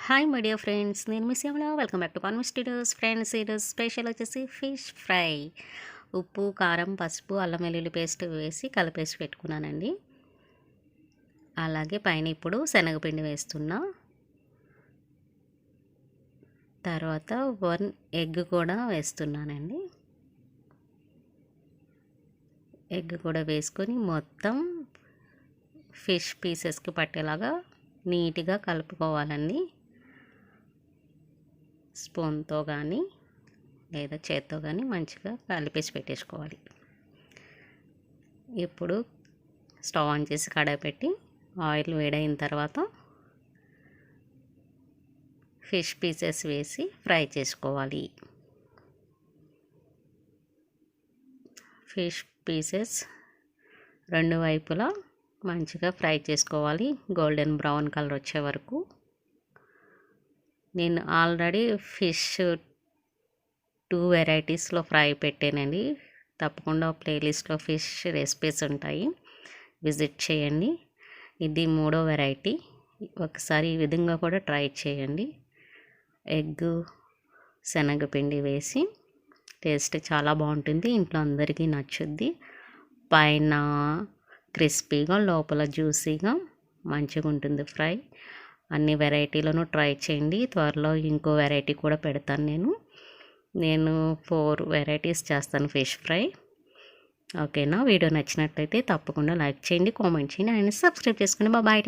Hi my dear friends, నేను miss Yamala. Welcome back to కాన్వెస్ట్ videos. Friends, ఈరోజు special వచ్చేసి ఫిష్ ఫ్రై. ఉప్పు, కారం, పసుపు, అల్లం వెల్లుల్లి పేస్ట్ వేసి కలిపేసి పెట్టుకున్నానండి. అలాగే పైన ఇప్పుడు శనగపిండి వేస్తున్నా. తర్వాత 1 ఎగ్ కూడా వేస్తున్నానండి. ఎగ్ కూడా వేసుకొని మొత్తం ఫిష్ పీసెస్కి పట్టేలాగా నీట్గా కలుపుకోవాలండి. స్పూన్తో కానీ లేదా చేత్తో కానీ మంచిగా కలిపేసి పెట్టేసుకోవాలి. ఇప్పుడు స్టవ్ ఆన్ చేసి కడాయి పెట్టి ఆయిల్ వేడైన తర్వాత ఫిష్ పీసెస్ వేసి ఫ్రై చేసుకోవాలి. ఫిష్ పీసెస్ రెండు వైపులా మంచిగా ఫ్రై చేసుకోవాలి, గోల్డెన్ బ్రౌన్ కలర్ వచ్చే వరకు. నేను ఆల్రెడీ ఫిష్ 2 వెరైటీస్లో ఫ్రై పెట్టానండి. తప్పకుండా ప్లేలిస్ట్లో ఫిష్ రెసిపీస్ ఉంటాయి, విజిట్ చేయండి. ఇది 3వ వెరైటీ. ఒకసారి ఈ విధంగా కూడా ట్రై చేయండి. ఎగ్, శనగపిండి వేసి టేస్ట్ చాలా బాగుంటుంది, ఇంట్లో అందరికీ నచ్చుద్ది. పైన క్రిస్పీగా, లోపల జ్యూసీగా మంచిగా ఉంటుంది ఫ్రై. అన్ని వెరైటీలను ట్రై చేయండి. త్వరలో ఇంకో వెరైటీ కూడా పెడతాను. నేను 4 వెరైటీస్ చేస్తాను ఫిష్ ఫ్రై. ఓకేనా? వీడియో నచ్చినట్లయితే తప్పకుండా లైక్ చేయండి, కామెంట్ చేయండి అండ్ సబ్స్క్రైబ్ చేసుకోండి. బాయ్.